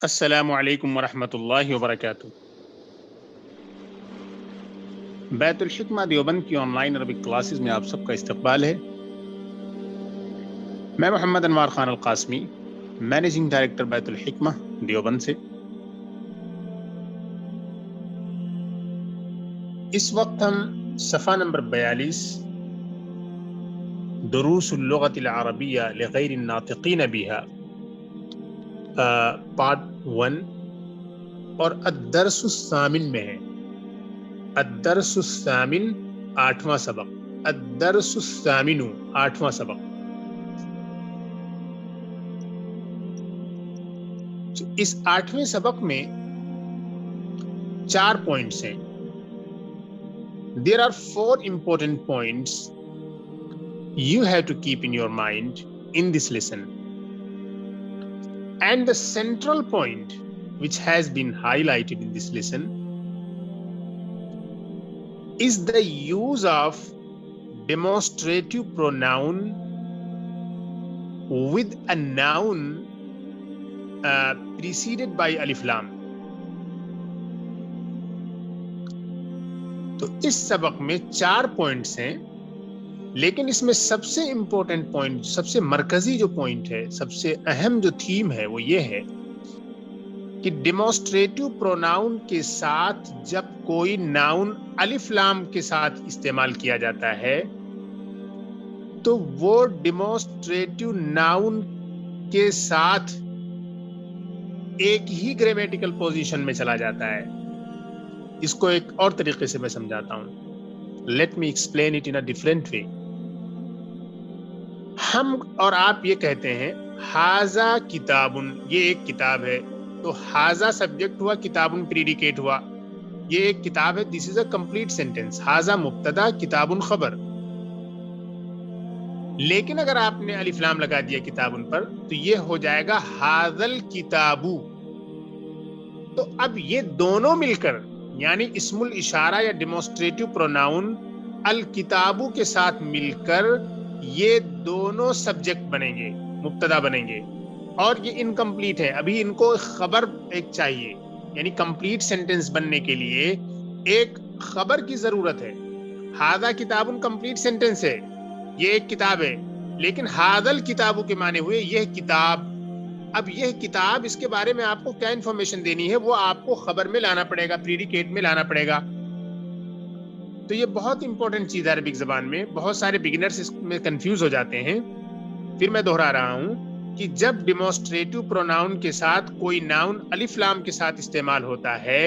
السلام علیکم ورحمۃ اللہ وبرکاتہ۔ بیت الحکمہ دیوبند کی آن لائن عربک کلاسز میں آپ سب کا استقبال ہے۔ میں محمد انوار خان القاسمی، مینیجنگ ڈائریکٹر بیت الحکمہ دیوبند سے۔ اس وقت ہم صفحہ نمبر 42 دروس اللغۃ العربیہ لغیر الناطقین بها پارٹ 1 اور الدرس الثامن میں ہے۔ الدرس الثامن 8واں سبق، الدرس الثامن 8واں سبق۔ اس 8ویں سبق میں 4 پوائنٹس ہیں۔ There are 4 important points you have to keep in your mind in this lesson. And the central point which has been highlighted in this lesson is the use of demonstrative pronoun with a noun preceded by alif lam. تو اس سبق میں 4 points ہیں، لیکن اس میں سب سے important point, سب سے مرکزی جو پوائنٹ ہے، سب سے اہم جو تھیم ہے وہ یہ ہے کہ ڈیمونسٹریٹو پروناؤن کے ساتھ جب کوئی ناؤن الف لام کے ساتھ استعمال کیا جاتا ہے تو وہ ڈیمونسٹریٹو ناؤن کے ساتھ ایک ہی گرامیٹیکل پوزیشن میں چلا جاتا ہے۔ اس کو ایک اور طریقے سے میں سمجھاتا ہوں۔ Let me explain it in a different way. ہم اور آپ یہ کہتے ہیں ھذا کتابن، یہ ایک کتاب ہے، تو ھذا سبجیکٹ ہوا، کتابن پریڈیکیٹ ہوا، یہ ایک کتاب ہے۔ This is a complete sentence. ھذا مبتدا، کتابن خبر۔ لیکن اگر آپ نے الف لام لگا دیا کتابن پر تو یہ ہو جائے گا ھذل کتابو۔ تو اب یہ دونوں مل کر، یعنی اسم الاشارہ یا ڈیمونسٹریٹو پروناؤن الکتابو کے ساتھ مل کر یہ دونوں سبجیکٹ بنیں گے، مبتدا بنیں گے، اور یہ انکمپلیٹ ہے۔ ابھی ان کو خبر ایک چاہیے، یعنی کمپلیٹ سینٹینس بننے کے لیے ایک خبر کی ضرورت ہے۔ ھذا کتاب کمپلیٹ سینٹینس ہے، یہ ایک کتاب ہے، لیکن ھذل کتابو کے معنی ہوئے یہ کتاب۔ اب یہ کتاب، اس کے بارے میں آپ کو کیا انفارمیشن دینی ہے وہ آپ کو خبر میں لانا پڑے گا، پریڈیکیٹ میں لانا پڑے گا۔ تو یہ بہت امپورٹنٹ چیز ہے عربک زبان میں۔ بہت سارے بگنرز اس میں کنفیوز ہو جاتے ہیں۔ پھر میں دہرا رہا ہوں کہ جب ڈیمونسٹریٹو پروناؤن کے ساتھ کوئی ناؤن الف لام کے ساتھ استعمال ہوتا ہے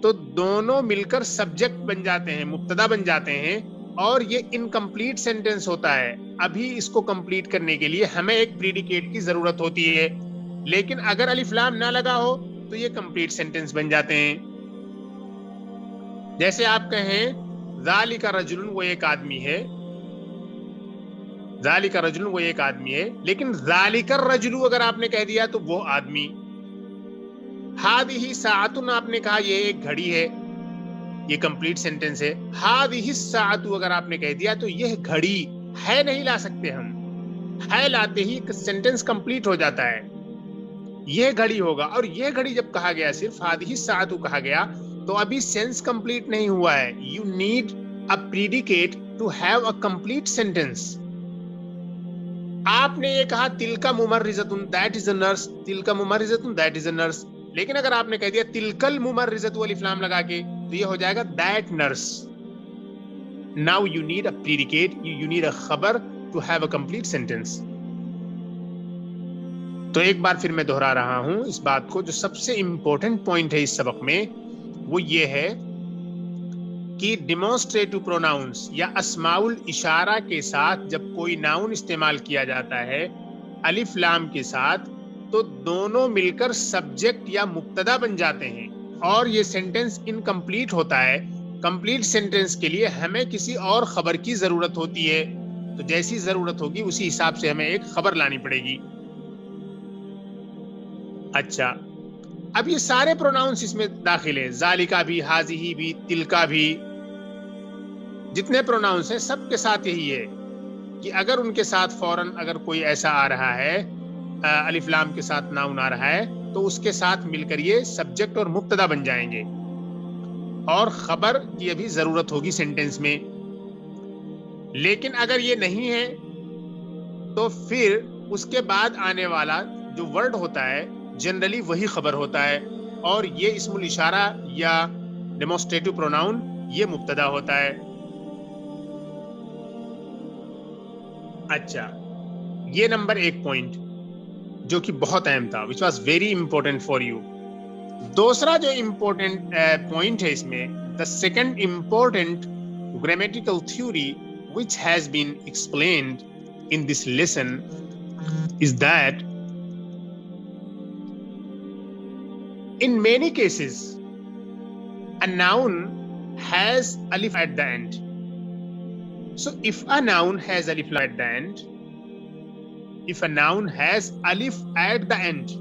تو دونوں مل کر سبجیکٹ بن جاتے ہیں، مبتدا بن جاتے ہیں، اور یہ انکمپلیٹ سینٹینس ہوتا ہے۔ ابھی اس کو کمپلیٹ کرنے کے لیے ہمیں ایک پریڈیکیٹ کی ضرورت ہوتی ہے، لیکن اگر الف لام نہ لگا ہو تو یہ کمپلیٹ سینٹینس بن جاتے ہیں۔ جیسے آپ کہیں ذالک رجل، وہ ایک آدمی ہے، ذالک رجل، وہ ایک آدمی ہے، لیکن ذالک الرجل اگر آپ نے کہہ دیا تو وہ آدمی۔ ھذہ ساعۃ، آپ نے کہا یہ ایک گھڑی ہے، یہ کمپلیٹ سینٹینس ہے۔ ھذہ الساعۃ اگر آپ نے کہہ دیا تو یہ گھڑی ہے، نہیں لا سکتے ہم، ہے لاتے ہی سینٹینس کمپلیٹ ہو جاتا ہے۔ یہ گھڑی ہوگا، اور یہ گھڑی جب کہا گیا، صرف ھذہ الساعۃ کہا گیا تو ابھی سینس کمپلیٹ نہیں ہوا ہے۔ You need a predicate to have a complete sentence. آپ نے یہ کہا تلک ممرضۃ، دیٹ از اے نرس، تلک ممرضۃ، دیٹ از اے نرس، لیکن اگر آپ نے کہہ دیا تلک الممرضۃ الف لام لگا کے تو یہ ہو جائے گا that nurse. Now you need a predicate, you need a خبر to have a complete sentence. تو ایک بار پھر میں دہرا رہا ہوں اس بات کو، جو سب سے امپورٹنٹ پوائنٹ ہے اس سبق میں وہ یہ ہے کہ ڈیمونسٹریٹو پروناؤنس یا اسماء الاشارہ کے ساتھ جب کوئی ناؤن استعمال کیا جاتا ہے الف لام کے ساتھ تو دونوں مل کر سبجیکٹ یا مبتدا بن جاتے ہیں، اور یہ سینٹینس انکمپلیٹ ہوتا ہے۔ کمپلیٹ سینٹینس کے لیے ہمیں کسی اور خبر کی ضرورت ہوتی ہے، تو جیسی ضرورت ہوگی اسی حساب سے ہمیں ایک خبر لانی پڑے گی۔ اچھا، اب یہ سارے پروناؤنس اس میں داخل ہیں، ذالکا بھی، ھذہ بھی، تلکا بھی، جتنے پروناؤنس ہیں سب کے ساتھ یہی ہے کہ اگر ان کے ساتھ فوراً اگر کوئی ایسا آ رہا ہے، الف لام کے ساتھ ناؤن آ رہا ہے تو اس کے ساتھ مل کر یہ سبجیکٹ اور مبتدا بن جائیں گے اور خبر کی ابھی ضرورت ہوگی سینٹینس میں. لیکن اگر یہ نہیں ہے تو پھر اس کے بعد آنے والا جو ورڈ ہوتا ہے جنرلی وہی خبر ہوتا ہے اور یہ اسم الاشارہ یا ڈیمونسٹریٹو پروناؤن یہ مبتدا ہوتا ہے. اچھا، یہ نمبر 1 پوائنٹ جو کہ بہت اہم تھا which was very important for you. دوسرا جو امپورٹنٹ پوائنٹ ہے اس میں the second important grammatical theory which has been explained in this lesson is that in many cases a noun has alif at the end. So if a noun has alif at the end, if a noun has alif at the end,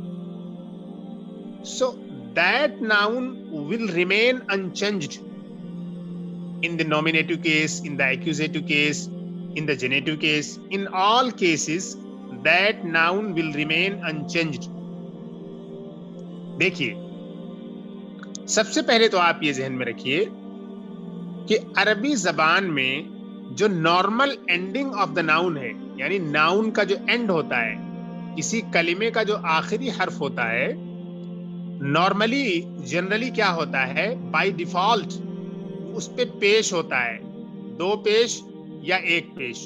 so that noun will remain unchanged in the nominative case, in the accusative case, in the genitive case. In all cases that noun will remain unchanged. دیکھیے، سب سے پہلے تو آپ یہ ذہن میں رکھیے کہ عربی زبان میں جو normal ending of the noun ہے، یعنی ناؤن کا جو اینڈ ہوتا ہے، کسی کلمے کا جو آخری حرف ہوتا ہے، نارملی جنرلی کیا ہوتا ہے، بائی ڈیفالٹ اس پہ پیش ہوتا ہے، 2 پیش یا 1 پیش.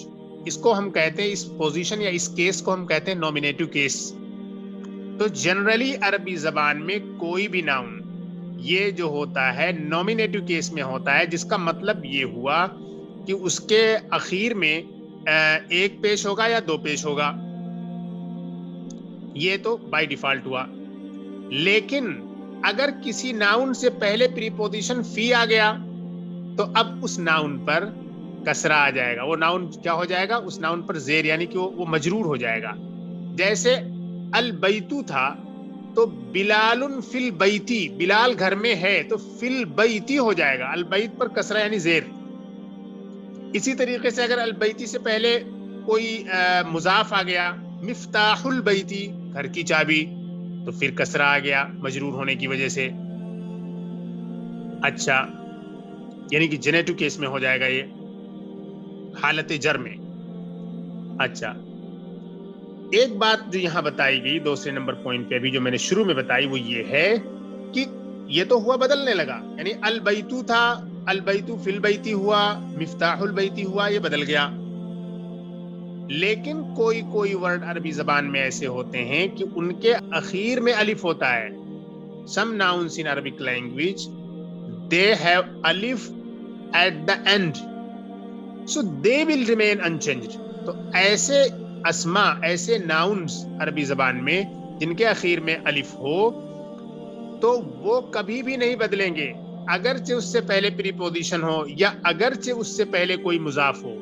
اس کو ہم کہتے ہیں، اس پوزیشن یا اس کیس کو ہم کہتے ہیں نومینیٹو کیس. تو جنرلی عربی زبان میں کوئی بھی ناؤن یہ جو ہوتا ہے نومینیٹو کیس میں ہوتا ہے، جس کا مطلب یہ ہوا کہ اس کے اخیر میں 1 پیش ہوگا یا 2 پیش ہوگا. یہ تو بائی ڈیفالٹ ہوا. لیکن اگر کسی ناؤن سے پہلے پریپوزیشن فی آ گیا تو اب اس ناؤن پر کسرہ آ جائے گا. وہ ناؤن کیا ہو جائے گا؟ اس ناؤن پر زیر، یعنی کہ وہ مجرور ہو جائے گا. جیسے البیتو تھا تو بلال فی البیتی، بلال گھر میں ہے تو فی البیتی ہو جائے گا. البیت پر کسرہ یعنی زیر. اسی طریقے سے اگر البیتی سے پہلے کوئی مضاف آ گیا، مفتاح البیتی، گھر کی چابی، تو پھر کسرہ آ گیا مجرور ہونے کی وجہ سے. اچھا، یعنی کہ جنیٹو کیس میں ہو جائے گا یہ، حالت جر میں. اچھا، ایک بات جو یہاں بتائی گئی دوسرے نمبر پوائنٹ پہ ابھی جو میں نے شروع میں بتائی وہ یہ ہے کہ یہ تو ہوا بدلنے لگا، یعنی البیتو تھا، البیتو فی البیتی ہوا، مفتاح البیتی ہوا، یہ بدل گیا. لیکن کوئی ورڈ عربی زبان میں ایسے ہوتے ہیں کہ ان کے اخیر میں الف ہوتا ہے. Some nouns in Arabic language they have alif at the end, so they will remain unchanged. تو ایسے اسما، ایسے ناؤنز عربی زبان میں جن کے اخیر میں الف ہو تو وہ کبھی بھی نہیں بدلیں گے، اگرچہ اس سے پہلے پریپوزیشن ہو یا اگرچہ اس سے پہلے کوئی مضاف ہو.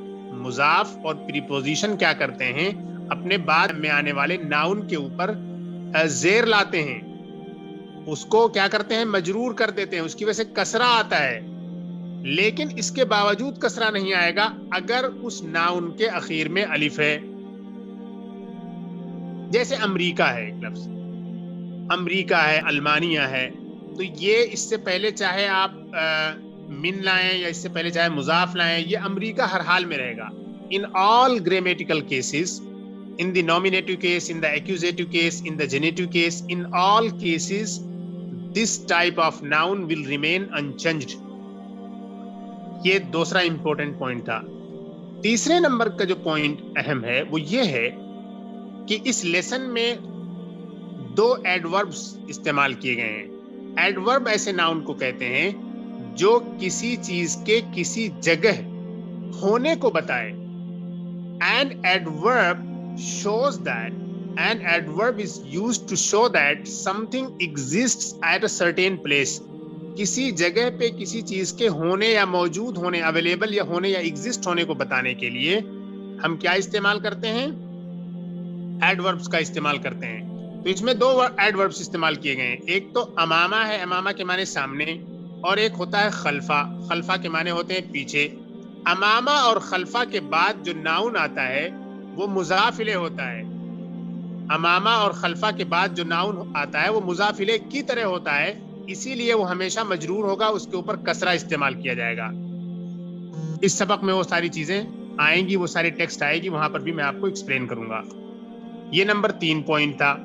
مضاف اور پریپوزیشن کیا کرتے ہیں؟ اپنے بعد میں آنے والے ناؤن کے اوپر زیر لاتے ہیں، اس کو کیا کرتے ہیں؟ مجرور کر دیتے ہیں، اس کی وجہ سے کسرہ آتا ہے. لیکن اس کے باوجود کسرہ نہیں آئے گا اگر اس ناؤن کے اخیر میں الف ہے. جیسے امریکہ ہے، ایک لفظ امریکہ ہے، المانیہ ہے، تو یہ اس سے پہلے چاہے آپ من لائیں یا اس سے پہلے چاہے مضاف لائیں، یہ امریکہ ہر حال میں رہے گا. In all grammatical cases, in the nominative case, in the accusative case, in the genitive case, in all cases, this type of noun will remain unchanged. یہ دوسرا امپورٹنٹ پوائنٹ تھا. تیسرے نمبر کا جو پوائنٹ اہم ہے وہ یہ ہے کہ اس لیسن میں 2 ایڈوربس استعمال کیے گئے ہیں. ایڈورب ایسے ناؤن کو کہتے ہیں جو کسی چیز کے کسی جگہ ہونے کو بتائے. An adverb shows that an adverb is used to show that something exists at a certain place. کسی جگہ پہ کسی چیز کے ہونے یا موجود ہونے، اویلیبل یا ہونے یا ایگزسٹ ہونے کو بتانے کے لیے ہم کیا استعمال کرتے ہیں؟ ایڈوربس کا استعمال کرتے ہیں. تو اس میں 2 ایڈوربس استعمال کیے گئے ہیں. ایک تو امامہ ہے، امامہ کے معنی سامنے، اور ایک ہوتا ہے خلفہ، خلفہ کے معنی ہوتے ہیں پیچھے. امامہ اور خلفہ کے بعد جو ناؤن آتا ہے وہ مضاف الیہ ہوتا ہے. امامہ اور خلفہ کے بعد جو ناؤن آتا ہے وہ مضاف الیہ کی طرح ہوتا ہے، اسی لیے وہ ہمیشہ مجرور ہوگا، اس کے اوپر کسرہ استعمال کیا جائے گا. اس سبق میں وہ ساری چیزیں آئیں گی، وہ ساری ٹیکسٹ آئے گی، وہاں پر بھی میں آپ کو ایکسپلین کروں گا. یہ نمبر 3 پوائنٹ تھا.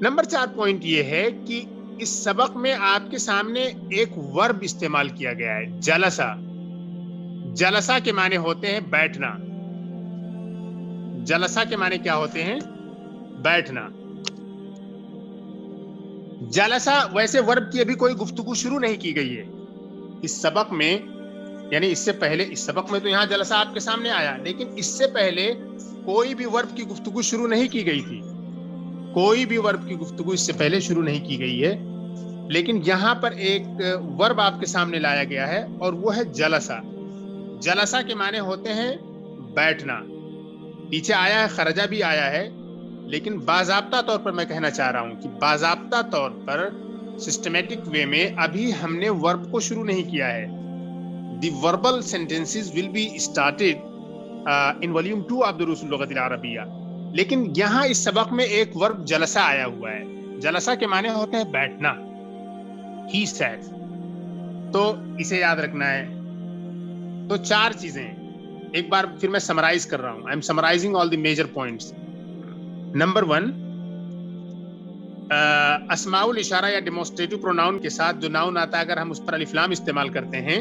نمبر 4 پوائنٹ یہ ہے کہ اس سبق میں آپ کے سامنے ایک ورب استعمال کیا گیا ہے، جلسہ. جلسہ کے معنی ہوتے ہیں بیٹھنا. جلسہ کے معنی کیا ہوتے ہیں؟ بیٹھنا. جلسہ ویسے ورب کی ابھی کوئی گفتگو شروع نہیں کی گئی ہے اس سبق میں، یعنی اس سے پہلے اس سبق میں تو یہاں جلسہ آپ کے سامنے آیا، لیکن اس سے پہلے کوئی بھی ورب کی گفتگو شروع نہیں کی گئی تھی. کوئی بھی ورب کی گفتگو اس سے پہلے شروع نہیں کی گئی ہے، لیکن یہاں پر ایک ورب آپ کے سامنے لایا گیا ہے اور وہ ہے جلسہ. جلسہ کے معنی ہوتے ہیں بیٹھنا. پیچھے آیا ہے خرجہ بھی آیا ہے، لیکن باضابطہ طور پر میں کہنا چاہ رہا ہوں کہ باضابطہ طور پر سسٹمیٹک وے میں ابھی ہم نے ورب کو شروع نہیں کیا ہے. The verbal sentences will be started in volume 2 of دروس اللغة العربیہ. لیکن یہاں اس سبق میں ایک ورب جلسہ آیا ہوا ہے. جلسہ کے معنی ہوتے ہیں بیٹھنا. He sat. تو اسے یاد رکھنا ہے. تو 4 چیزیں ایک بار پھر میں سمرائز کر رہا ہوں. I am summarizing all the major points. Number 1، اسماء الاشارہ یا ڈیمونسٹریٹو پروناؤن کے ساتھ جو ناؤن آتا ہے اگر ہم اس پر الف لام استعمال کرتے ہیں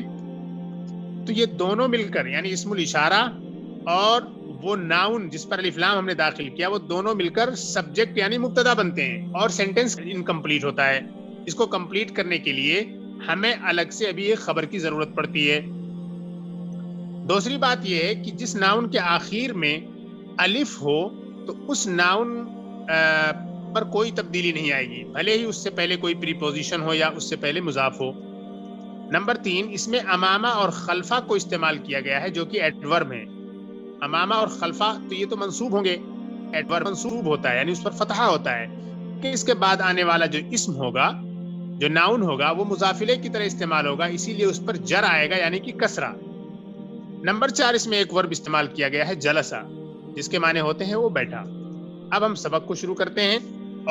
تو یہ دونوں مل کر یعنی اسم الاشارہ اور وہ ناؤن جس پر الف لام ہم نے داخل کیا وہ دونوں مل کر سبجیکٹ یعنی مبتدا بنتے ہیں اور سینٹینس انکمپلیٹ ہوتا ہے. اس کو کمپلیٹ کرنے کے لیے ہمیں الگ سے ابھی ایک خبر کی ضرورت پڑتی ہے. دوسری بات یہ ہے کہ جس ناؤن کے آخر میں الف ہو تو اس ناؤن پر کوئی تبدیلی نہیں آئے گی، بھلے ہی اس سے پہلے کوئی پریپوزیشن ہو یا اس سے پہلے مضاف ہو. نمبر 3، اس میں امامہ اور خلفہ کو استعمال کیا گیا ہے جو کہ ایڈورب ہیں. امامہ اور خلفہ تو یہ تو منصوب ہوں گے، ایڈورب منصوب ہوتا ہے یعنی اس پر فتحہ ہوتا ہے کہ اس کے بعد آنے والا جو اسم ہوگا جو ناؤن ہوگا وہ مضاف الیہ کی طرح استعمال ہوگا، اسی لیے اس پر جر آئے گا یعنی کہ کسرہ. نمبر 4، اس میں ایک ورب استعمال کیا گیا ہے جلسہ جس کے معنی ہوتے ہیں وہ بیٹھا. اب ہم سبق کو شروع کرتے ہیں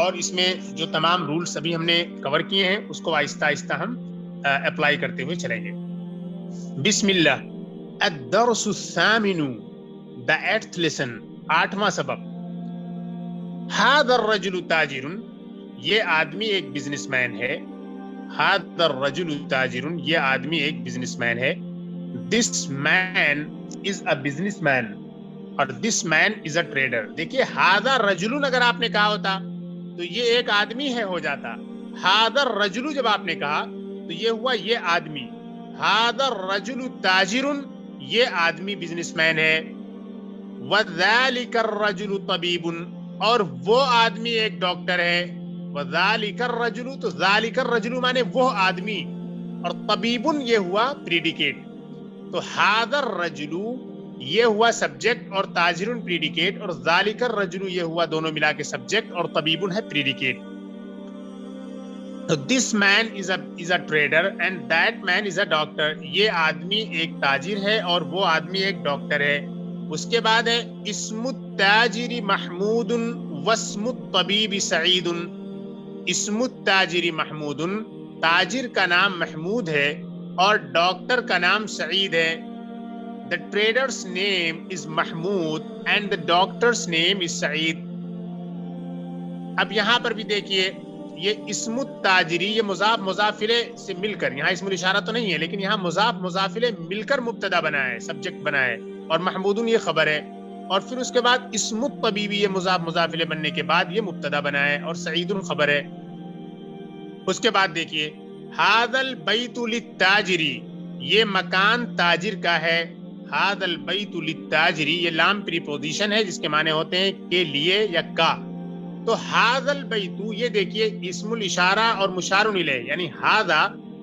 اور اس میں جو تمام رولز ابھی ہم نے کور کیے ہیں اس کو آہستہ آہستہ ہم اپلائی کرتے ہوئے چلیں گے. بسم اللہ. الدرس الثامن، the 8th lesson، 8واں سبق. هذا الرجل تاجر، یہ آدمی ایک بزنس مین ہے. هذا الرجل تاجر، یہ آدمی ایک بزنس مین ہے. This man is a businessman اور this man is a trader. دیکھیے هذا الرجل اگر آپ نے کہا ہوتا تو یہ ایک آدمی ہے ہو جاتا. هذا الرجل جب آپ نے کہا تو یہ ہوا یہ آدمی. هذا الرجل تاجر، یہ آدمی بزنس مین ہے. وذلك الرجل طبيب، اور وہ آدمی ایک ڈاکٹر ہے. وذلك الرجل، تو ذلك الرجل مانے وہ آدمی اور طبيب یہ ہوا پریڈیکیٹ. تو هذا الرجل یہ ہوا سبجیکٹ اور تاجر پریڈیکیٹ اور ذالک الرجل یہ ہوا دونوں ملا کے سبجیکٹ اور طبیب ہے پریڈیکیٹ. تو this man is a trader and that man is a doctor, یہ آدمی ایک تاجر ہے اور وہ آدمی ایک ڈاکٹر ہے. اس کے بعد ہے اسم التاجر محمود واسم الطبیب سعید. اسم التاجر محمود، تاجر کا نام محمود ہے اور ڈاکٹر کا نام سعید ہے. The trader's name is Mahmood and the doctor's name is Saeed. اب یہاں پر بھی دیکھیے یہ اسم التاجری یہ مضاف مضافلے سے مل کر، یہاں اسم الاشارہ تو نہیں ہے لیکن یہاں مضاف مضافلے مل کر مبتدا بنا ہے، سبجیکٹ بنا ہے اور محمودن یہ خبر ہے. اور پھر اس کے بعد اسم الطبیبی یہ مضاف مضافلے بننے کے بعد یہ مبتدا بنا ہے اور سعیدن خبر ہے. اس کے بعد دیکھیے هذا البیت للتاجری، یہ مکان تاجر کا ہے. هذا البیت للتاجری یہ لام پریپوزیشن ہے جس کے معنی ہوتے ہیں کے لیے یا کا. تو هذا البیت یہ دیکھیے اسم الاشارہ اور مشار الیہ یعنی هذا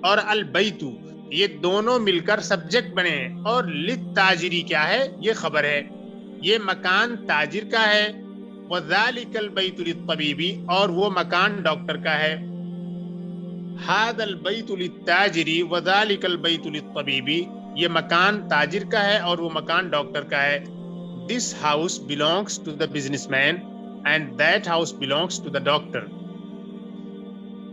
اور البیت یہ دونوں مل کر سبجیکٹ بنے ہیں اور للتاجری کیا ہے یہ خبر ہے. یہ مکان تاجر کا ہے. وذالک البیت للطبیب اور وہ مکان ڈاکٹر کا ہے. هذا البیت للتاجری وذالک البیت للطبیب یہ مکان تاجر کا ہے اور وہ مکان ڈاکٹر کا ہے. This house belongs to the businessman and that house belongs to the doctor.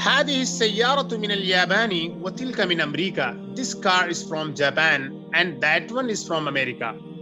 هذه السيارة من اليابان وتلك من أمريكا. This car is from Japan and that one is from America.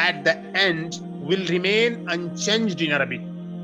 at the end will remain unchanged in Arabic.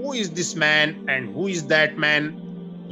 Who is this man and who is that man?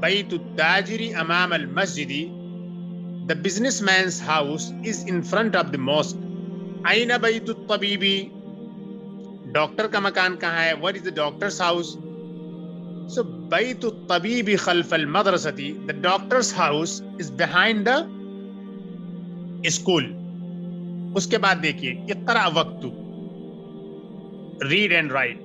بیت التاجر امام المسجد. The businessman's house is in front of the mosque. أين بيت الطبيب. Doctor کا مکان کہاں ہے؟ What is the doctor's house? So بیت الطبیب خلف المدرسة. The doctor's house is behind the school. اس کے بعد دیکھیے اقرأ وقت. Read and write.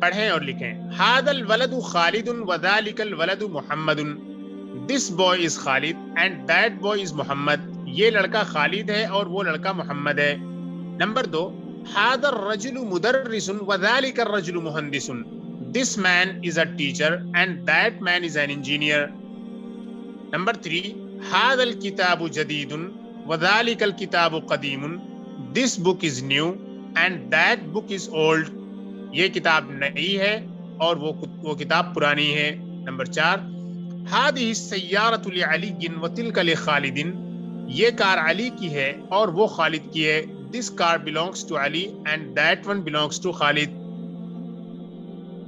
پڑھیں اور لکھیں. هذا الولد خالد وذلك الولد محمد. This boy is Khalid and that boy is Muhammad. یہ لڑکا خالد ہے اور وہ لڑکا محمد ہے. نمبر 2. هذا الرجل مدرس وذلك الرجل مهندس. This man is a teacher and that man is an engineer. Number 3. هذا الكتاب جديد وذلك الكتاب قديم. This book is new and that book is old. یہ کتاب نئی ہے اور وہ کتاب پرانی ہے. نمبر 4. هذه السيارة لعلي وتلك لخالد. یہ کار علی کی ہے اور وہ خالد کی ہے. This car belongs to Ali and that one belongs to Khalid.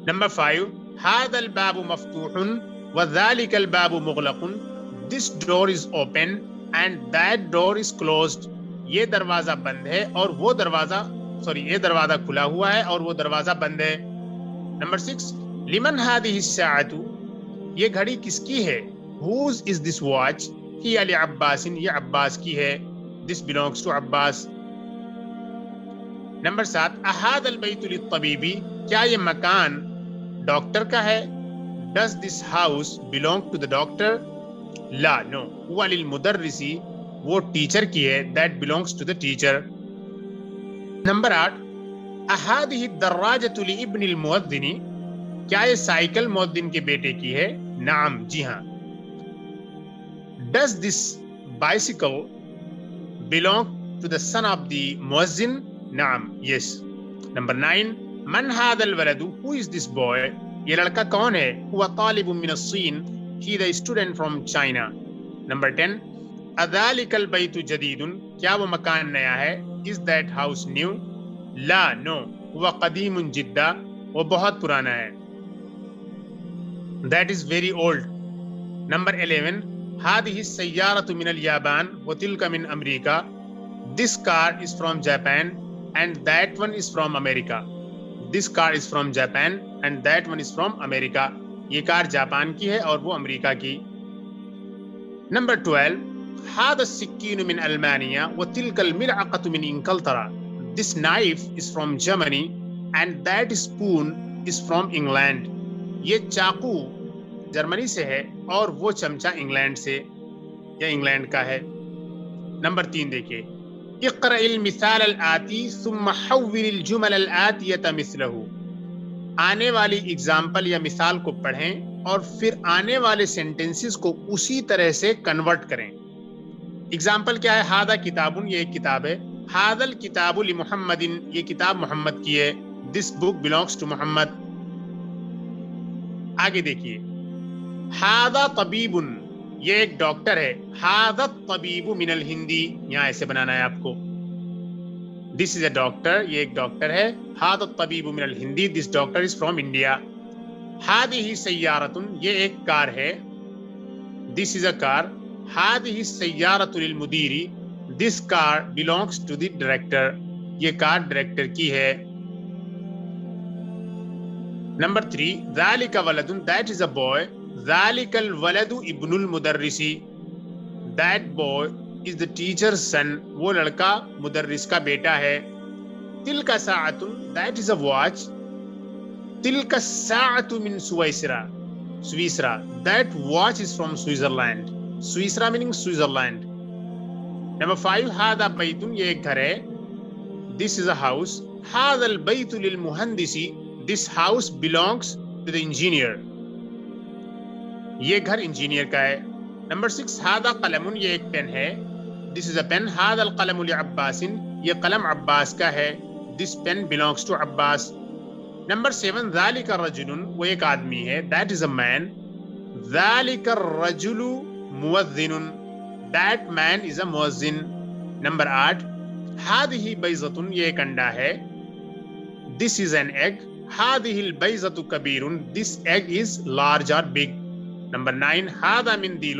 Number 5. هذا الباب مفتوح وذلك الباب مغلق. This door is open and that door is closed. یہ دروازہ بند ہے اور وہ دروازہ یہ دروازہ کھلا ہوا ہے اور وہ دروازہ بند ہے. نمبر 6. لمن هذه الساعة. یہ گھڑی کس کی ہے؟ Whose is this watch? ہی علی عباس. یہ عباس کی ہے. This belongs to Abbas. Number 7. احاد البیت للطبیب. کیا یہ مکان ڈاکٹر کا ہے؟ Does this house belong to the doctor? Law no. هو للمدرس. وہ ٹیچر کی ہے. That belongs to the teacher. Number 8. احادہ الدراجۃ لابن المؤذن. کیا یہ سائیکل مؤذن کے بیٹے کی ہے؟ نعم جی ہاں. Does this bicycle belong to the son of the muezzin? نعم yes. نمبر 9. من هذا الولد. Who is this boy? یہ لڑکا کون ہے؟ هو طالب من الصين. He is a student from China. Number 10. اذلك البيت جديد. کیا وہ مکان نیا ہے؟ Is that house new? Law no. هو قديم جدا. وہ بہت پرانا ہے. That is very old. Number 11. هذه السيارة من اليابان وتلك من أمريكا. This car is from Japan and that one is from America. This car is from Japan and that one is from America. یہ کار جاپان کی ہے اور وہ امریکہ کی. Number 12. هذا السكين من ألمانيا وتلك الملعقة من إنجلترا. This knife is from Germany and that spoon is from England. یہ چاقو جرمنی سے ہے اور وہ چمچہ انگلینڈ سے یا انگلینڈ کا ہے. نمبر 3 دیکھیے. اقرأ المثال الآتی ثم حول الجمل الآتیة مثله. آنے والی اگزامپل یا مثال کو پڑھیں اور پھر آنے والے سینٹنسز کو اسی طرح سے کنورٹ کریں. اگزامپل کیا ہے؟ ہادہ کتابن. یہ ایک کتاب ہے. ہادہ الکتاب لمحمد. یہ کتاب محمد کی ہے. دس بک بلانگس ٹو محمد. آگے دیکھیے. ہادہ طبیب. یہ ایک ڈاکٹر ہے. ہادہ الطبیب من الہندی. یہاں ایسے بنانا ہے آپ کو. This is a doctor. یہ ایک ڈاکٹر ہے. ہادہ الطبیب من الہندی. This doctor is from India. ہادہ سیارۃ. یہ ایک کار ہے. This is a car. ہادہ سیارۃ للمدیر. This car belongs to the director. یہ کار ڈائریکٹر کی ہے. نمبر 3. ذالک ولد. That is a boy. ذالک الولد ابن المدرس. دیٹ بوائے از دا ٹیچر's son. وہ لڑکا مدرس کا بیٹا ہے. تلک ساعۃ. That is a watch. تلک الساعۃ من سویسرا. سویسرا. That watch is from Switzerland. سویسرا میننگ سوئٹزرلینڈ. نمبر 5. ہذا بیت. یہ ایک گھر ہے. This is a house. ہذا البیت للمہندس. This house belongs to the engineer. یہ گھر انجینئر کا ہے. نمبر 6. هذا قلم. یہ ایک پین ہے. This is a pen. هذا القلم لعباس. یہ قلم عباس کا ہے. This pen belongs to Abbas. Number 7. ذلك الرجل. وہ ایک آدمی ہے. That is a man. ذلك الرجل مؤذن. That man is a مؤذن. نمبر 8. هذه بيضة. یہ ایک انڈا ہے. This is an egg. هذه البيضة كبير, this egg is large or big. Number 9, هذا منديل,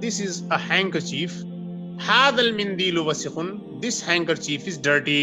this is a handkerchief. هذا المنديل وسخ, this handkerchief is dirty,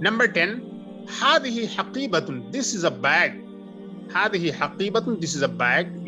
Number 10, هذه حقيبة, this is a bag. هذه حقيبة, this is a bag,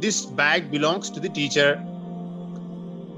This bag belongs to the teacher.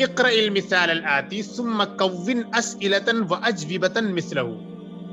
اقرأ المثال الآتي ثم كون أسئلة وأجوبة مثله.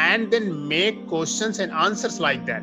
and then make questions and answers like that.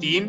3,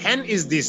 hen is this,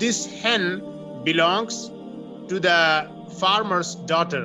this hen belongs to the farmer's daughter.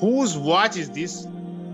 whose watch is this,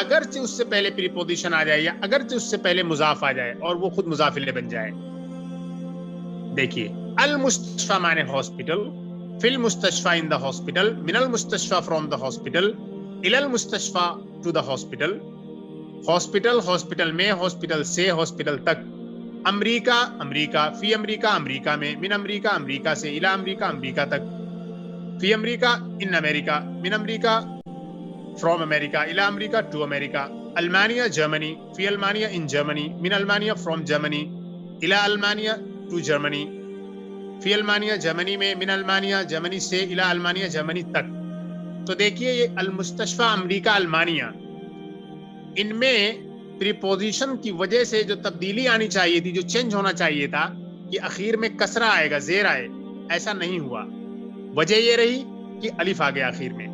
اگرچہ اس سے پہلے preposition آ جائے یا اگرچہ اس سے پہلے مضاف آ جائے اور وہ خود مضاف الیہ بن جائے. دیکھیے المستشفی مانے ہاسپٹل، فی المستشفی ان دا ہاسپٹل، من المستشفی فرام دا ہاسپٹل، الی المستشفی to the hospital, hospital hospital میں، ہاسپٹل سے، ہاسپٹل تک، امریکہ امریکہ، فی امریکہ امریکہ میں، من امریکہ امریکہ سے، الی امریکہ امریکہ تک، فی امریکہ ان امریکہ، من امریکہ فرام امریکہ، الی امریکہ ٹو امریکہ، المانیہ جرمنی، فی المانیہ ان جرمنی، من المانیہ فرام جرمنی، الی المانیہ ٹو جرمنی، فی المانیہ جرمنی میں، من المانیہ جرمنی سے، الی المانیہ جرمنی تک. تو دیکھیے یہ المستشفی امریکہ المانیہ، ان میں پریپوزیشن کی وجہ سے جو تبدیلی آنی چاہیے تھی، جو چینج ہونا چاہیے تھا کہ اخیر میں کسرہ آئے گا، زیر آئے، ایسا نہیں ہوا. وجہ یہ رہی کہ الف آ گیا اخیر میں.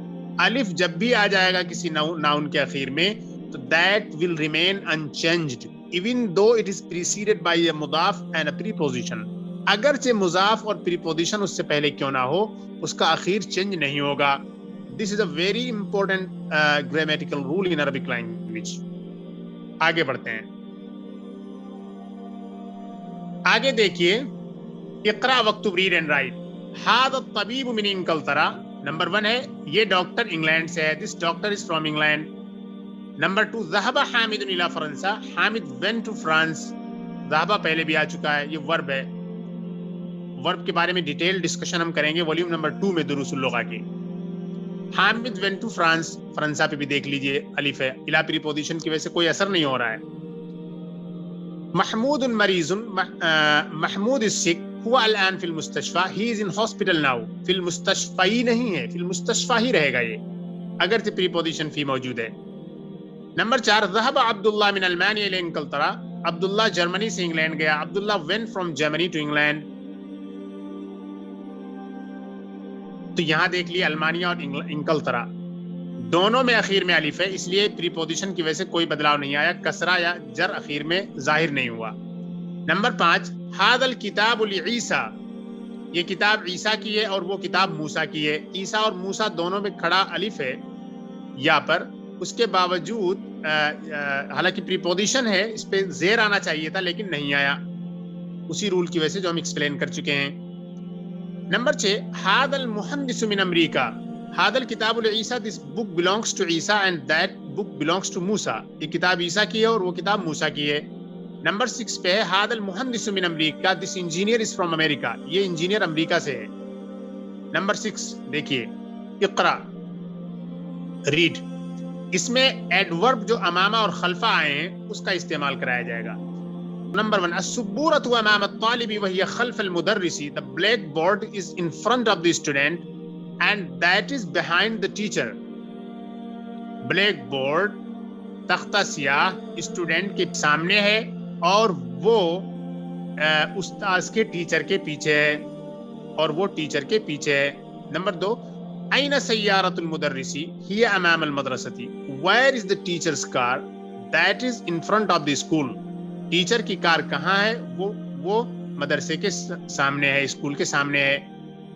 الف جب بھی آ جائے گا کسی ناؤن کے اخیر میں تو that will remain unchanged even though it is preceded by a مضاف and a preposition. اگرچہ مضاف اور پریپوزیشن اس سے پہلے کیوں نہ ہو، اس کا اخیر چینج نہیں ہوگا. This is a very important grammatical rule in Arabic language. آگے بڑھتے ہیں. آگے دیکھیے اقرا وکتب ریڈ اینڈ رائٹ. هذا الطبيب من انگلترا. نمبر 1 ہے یہ ڈاکٹر انگلینڈ سے ہے. This doctor is from England. Number 2 ذهب حامد الى فرنسا. Hamid went to France. ذهب پہلے بھی آ چکا ہے، یہ ورب ہے. ورب کے بارے میں ڈیٹیل ڈسکشن ہم کریں گے والیوم نمبر 2 میں دروس اللغہ کے. Hamid went to France. فرنسا پہ بھی دیکھ لیجئے الف ہے. الا پریپوزیشن کی وجہ سے کوئی اثر نہیں ہو رہا ہے. محمود مریض. Mahmood is sick. ہوا الان فی المستشفی. He is in hospital now. فی المستشفی نہیں ہے، فی المستشفی ہی رہے گا یہ اگرچہ پریپوزیشن فی موجود ہے. نمبر 4 ذهب عبداللہ من المانیہ الی انگلترا. عبداللہ جرمنی سے انگلینڈ گیا. عبداللہ went from Germany to England. تو یہاں دیکھ لیے المانیہ اور انگلترا دونوں میں اخیر میں الف ہے، اس لیے پریپوزیشن کی وجہ سے کوئی بدلاؤ نہیں آیا، کسرہ یا جر اخیر میں ظاہر نہیں ہوا. نمبر 5 هذا الكتاب لعیسیٰ. یہ کتاب عیسیٰ کی ہے اور وہ کتاب موسیٰ کی ہے. عیسیٰ اور موسیٰ دونوں میں کھڑا الف ہے یا پر. اس کے باوجود حالانکہ پریپوزیشن ہے، اس پہ زیر آنا چاہیے تھا لیکن نہیں آیا، اسی رول کی وجہ سے جو ہم ایکسپلین کر چکے ہیں. نمبر 6 هذا المحدث من امریکہ. هذا الكتاب لعیسیٰ. This book belongs to Isa and that book belongs to موسیٰ. یہ کتاب عیسیٰ کی ہے اور وہ کتاب موسیٰ کی ہے. نمبر 6 پہ ہے هذا المحدث من امریکہ. This engineer is from America. یہ انجینئر امریکہ سے ہے. نمبر 6 دیکھیے اقرا ریڈ. اس میں ایڈورب جو امامہ اور خلفہ آئے ہیں اس کا استعمال کرایا جائے گا. نمبر 1 السبورۃ امام الطالب وهي خلف المدرس. The blackboard is in front of the student and that is behind the teacher. blackboard تختہ سیاہ اسٹوڈنٹ کے سامنے ہے اور وہ استاذ کے ٹیچر کے پیچھے ہے اور وہ ٹیچر کے پیچھے ہے. نمبر 2 أين سيارة المدرس. هي أمام المدرسة. Where is the teacher's car. That is in front of the school. Teacher کی کار کہاں ہے، وہ مدرسے کے سامنے ہے، اسکول کے سامنے ہے.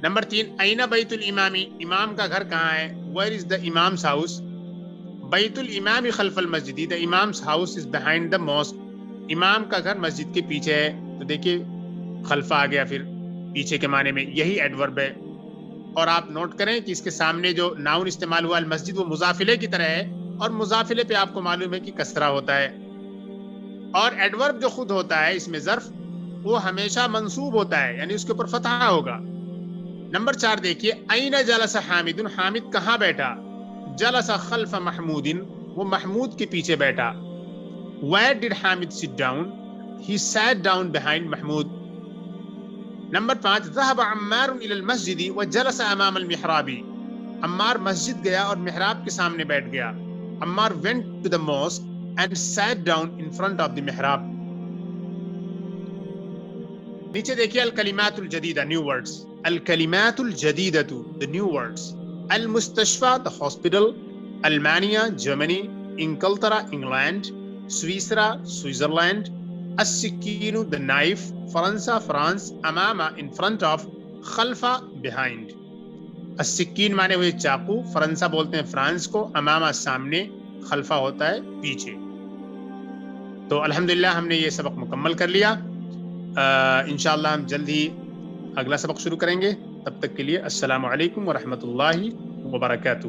نمبر 3 أين بیت الامام. امام کا گھر کہاں ہے. Where is the imam's house. بیت الامام خلف المسجد. The imam's house is behind the mosque. امام کا گھر مسجد کے پیچھے ہے. تو دیکھیے خلفہ آ گیا پھر پیچھے کے معنی میں، یہی ایڈورب ہے. اور آپ نوٹ کریں کہ اس کے سامنے جو ناؤن استعمال ہوا المسجد وہ مضافلے کی طرح ہے اور مضافلے پہ آپ کو معلوم ہے کہ کسرہ ہوتا ہے. اور ایڈورب جو خود ہوتا ہے اس میں ظرف وہ ہمیشہ منصوب ہوتا ہے، یعنی اس کے اوپر فتحہ ہوگا. نمبر 4 دیکھیے أين جلس حامد. حامد کہاں بیٹھا. جلس خلف محمود. وہ محمود کے پیچھے بیٹھا. Where did Hamid sit down. He sat down behind Mahmood. Number 5 ذهب عمار إلى المسجد وجلس أمام المحراب. عمار مسجد گیا اور محراب کے سامنے بیٹھ گیا. Ammar went to the mosque and sat down in front of the محراب. نیچے دیکھیے الکلمات الجدیدہ نیو ورڈز. الکلمات الجدیدہ the new words. المستشفى the hospital. المانیہ جرمنی. انگلترا انگلینڈ. سویسرا سوئٹزرلینڈ. السکین the knife. فرنسا فرانس. امامہ in front of. خلفہ behind. السکین مانے ہوئے چاقو. فرنسا بولتے ہیں فرانس کو. امامہ سامنے. خلفہ ہوتا ہے پیچھے. تو الحمدللہ ہم نے یہ سبق مکمل کر لیا. انشاءاللہ ہم جلد ہی اگلا سبق شروع کریں گے. تب تک کے لیے السلام علیکم ورحمۃ اللہ وبرکاتہ.